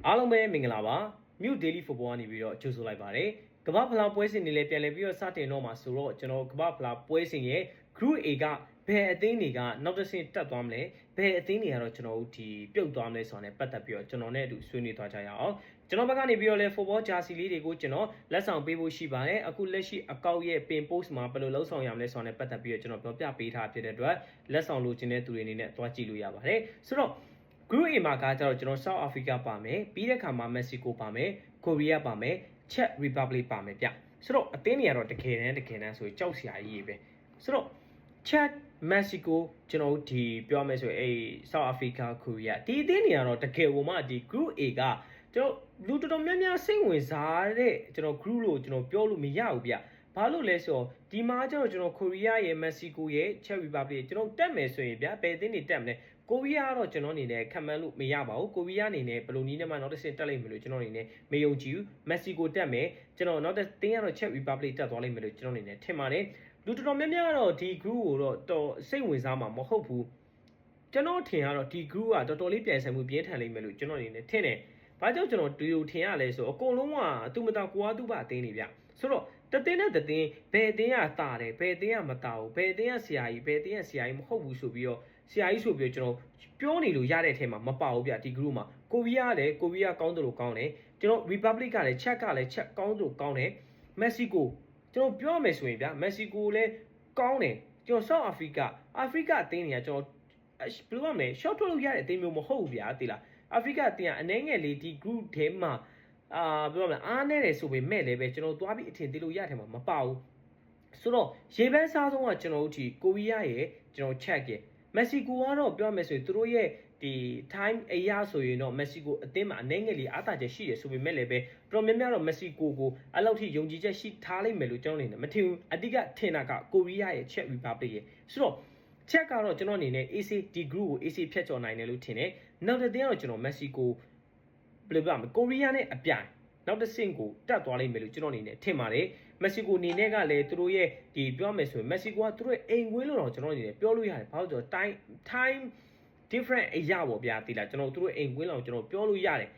အားလုံးပဲမင်္ဂလာပါမြို့ Daily Football ကနေပြီးတော့ကြိုဆိုလိုက်ပါတယ်ကမ္ဘာဖလားပွဲစဉ်တွေလည်းပြန်လည်ပြီးတော့စတင်တော့မှာဆိုတော့ကျွန်တော်ကမ္ဘာဖလားပွဲစဉ်ရဲ့ Group A ကဘယ်အသင်းတွေကနောက်တစ်ဆင့်တက်သွားမလဲဘယ်အသင်းတွေကတော့ကျွန်တော်တို့ဒီပြုတ်သွားမလဲဆိုတာနဲ့ပတ်သက်ပြီးတော့ကျွန်တော်နဲ့အတူဆွေးနွေးသွားကြရအောင်ကျွန်တော်ဘက်ကနေပြီးတော့လဲ football jersey လေးတွေကိုကျွန်တော်လက်ဆောင်ပေးဖို့ရှိပါတယ်အခုလက်ရှိအကောက်ရဲ့ pin post မှာဘယ်လိုလှုပ်ဆောင်ရမလဲဆိုတာနဲ့ပတ်သက်ပြီးတော့ကျွန်တော်ပြောပြပေးထားဖြစ်တဲ့အတွက်လက်ဆောင်လိုချင်တဲ့သူတွေအနေနဲ့သွားကြည့်လို့ရပါတယ်ဆိုတော့Group A မှာကကျတော့ကျွန်တော် South Africa ပါမယ်ပြီးတဲ့ခါမှာ Mexico ပါမယ် Korea ပါမယ် Czech Republic ပါမယ်ဗျဆိုတော့အသင်းတွေကတော့တကယ်တမ်းဆိုကြောက်စရာကြီးပဲဆိုတော့ Czech Mexico ကျွန်တော်ဒီပြောမယ်ဆိုအေး South Africa Korea ဒီအသင်းတွေကတော့တကယ်ကိုမှဒီ Group A ကကျွန်တော်လူတော်တော်များများစိတ်ဝင်စားတဲ့ကျွန်တော် group လို့ကျွန်တော်ပြောလို့မရဘူးဗျဘာလို့လဲဆိုတော့ဒီမှာကျတော့ကျွန်တော်ကိုရီးယားရဲ့ Mexico ရဲ့ Czech Republic ကျွန်တော်တက်မယ်ဆိုရင်ဗျဘယ်အသင်းတွေတက်မလဲကိုရီးယားကတော့ကျွန်တော်အနေနဲ့ခံမှန်းလို့မရပါဘူးကိုရီးယားအနေနဲ့ဘယ်လိုနည်းနဲ့မှနောက်တစ်ဆင့်တက်လိမ့်မယ်လို့ကျွန်တော်အနေနဲ့မယုံကြည်ဘူး Mexico တက်မယ်ကျွန်တော်နောက်တစ်သင်းကတော့ Czech Republic တက်သွားလိမ့်မယ်လို့ကျွန်တော်အနေနဲ့ထင်ပါတယ်လူတော်တော်များများကတော့ဒီ group ကိုတော့တော်စိတ်ဝင်စားမှာမဟုတ်ဘူးကျွန်တော်ထင်ကတော့ဒီ group ကတော်တော်လေးပြန်ဆိုင်မှုပြင်းထန်လိမ့်မယ်လို့ကျွန်တော်အနေနဲ့ထင်တယ်ဘာကြောင့်ကျွန်တော်ဒီလိုထင်ရလဲဆိုအကုန်လုံးကသူမတော်ကိုအားသူ့ဘာအသင်းနေဗျဆိုတော့တသင်းနဲ့တသင်းဘယ်အသင်းကတာတယ်ဘယ်အသင်းကမတာဘူးဘယ်အသင်းကဆရာကြီးဘယ်အသင်းကဆရာကြီးမဟုတ်ဘူးဆိုပြီးတော့ဆရာကြီးဆိုပြီးတော့ကျွန်တော်ပြောနေလို့ရတဲ့အထက်မှာမပါဘူးဗျဒီ group မှာကိုရီးယားလည်းကိုရီးယားကောင်းတယ်လို့ကောင်းတယ်ကျွန်တော် Republic ကလည်း Czech ကလည်း Czech ကောင်းတယ်လို့ကောင်းတယ် Mexico ကျွန်တော်ပြောမယ်ဆိုရင်ဗျ Mexico လည်းကောင်းတယ်ကျွန်တော် South Africa အသင်းတွေကကျွန်တော်ဘယ်လိုမှမလဲ short ထုတ်လို့ရတဲ့အသင်းမျိုးမဟုတ်ဘူးဗျာသိလားအာဖရိကအသင်းကအနှဲငယ်လေးဒီ group ထဲမှာပြောမလဲအားနေတယ်ဆိုပေမဲ့လည်းပဲကျွန်တော်သွားပြီးအထင်သေးလို့ရတယ်မှာမပါဘူးဆိုတော့ရေပန်းစားဆုံးကကျွန်တော်တို့ဒီကိုရီးယားရဲ့ကျွန်တော် check ရဲ့ Mexico ကတော့ပြောမယ်ဆိုရင်သူတို့ရဲ့ဒီ time အရာဆိုရင်တော့ Mexico အသင်းမှာအနှဲငယ်လေးအားသာချက်ရှိတယ်ဆိုပေမဲ့လည်းပဲတော်များများတော့ Mexico ကိုအဲ့လောက်ထိယုံကြည်ချက်ရှိထားလိမ့်မယ်လို့ကျွန်တော်အနေနဲ့မထင်ဘူးအတိကထင်တာကကိုရီးယားရဲ့ Czech Republic ရဲ့ဆိုတော့ချက်ကတော့ကျွန်တော်အနေနဲ့ AC ဒီ group ကို AC ဖြတ်ကျော်နိုင်တယ်လို့ထင်တယ်နောက်တစ်သင်းကတော့ကျွန်တော် Mexico ဘယ်လိုပြောမလဲကိုရီးယားနဲ့အပြိုင်နောက်တစ်ဆင့်ကိုတက်သွားလိမ့်မယ်လို့ကျွန်တော်အနေနဲ့ထင်ပါတယ် Mexico အနေနဲ့ကလည်းသူတို့ရဲ့ဒီပြောမယ်ဆိုရင် Mexico ကသူတို့ရဲ့အိမ်ကွင်းလို့တော့ကျွန်တော်အနေနဲ့ပြောလို့ရတယ်ဘာလို့ဆိုတော့ time different အရာပေါ့ဗျာတိလားကျွန်တော်တို့ရဲ့အိမ်ကွင်းလောက်ကျွန်တော်ပြောလို့ရတယ်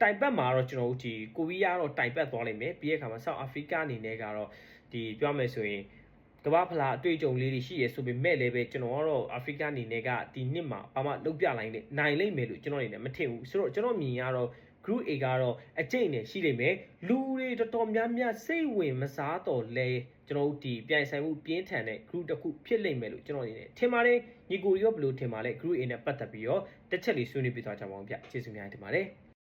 တိုင်ပတ်မှာတော့ကျွန်တော်တို့ဒီကိုရီးယားတော့တိုင်ပတ်သွားလိမ့်မယ်ပြီးတဲ့အခါမှာ South Africa အနေနဲ့ကတော့ဒီပြောမယ်ဆိုရင်ကမ္ဘာဖလားအတွေ့အကြုံလေးတွေရှိရဆိုပေမဲ့လည်းပဲကျွန်တော်ကတော့အာဖရိကအနေနဲ့ကဒီနှစ်မှာဘာမှလုပ်ပြနိုင်လိမ့်မယ်လို့ကျွန်တော်အနေနဲ့မထင်ဘူးဆိုတော့ကျွန်တော်မြင်ရတော့ Group A ကတော့အကျိတ်နဲ့ရှိလိမ့်မယ်လူတွေတော်တော်များများစိတ်ဝင်မစားတော့လဲကျွန်တော်တို့ဒီပြိုင်ဆိုင်မှုပြင်းထန်တဲ့ group တစ်ခုဖြစ်လိမ့်မယ်လို့ကျွန်တော်အနေနဲ့ထင်ပါတယ်ညီကိုရောဘယ်လိုထင်ပါလဲ Group A နဲ့ပတ်သက်ပြီးတော့တစ်ချက်လေးဆွေးနွေးပြသွားကြပါအောင်ဗျကျေးဇူးများတင်ပါတယ်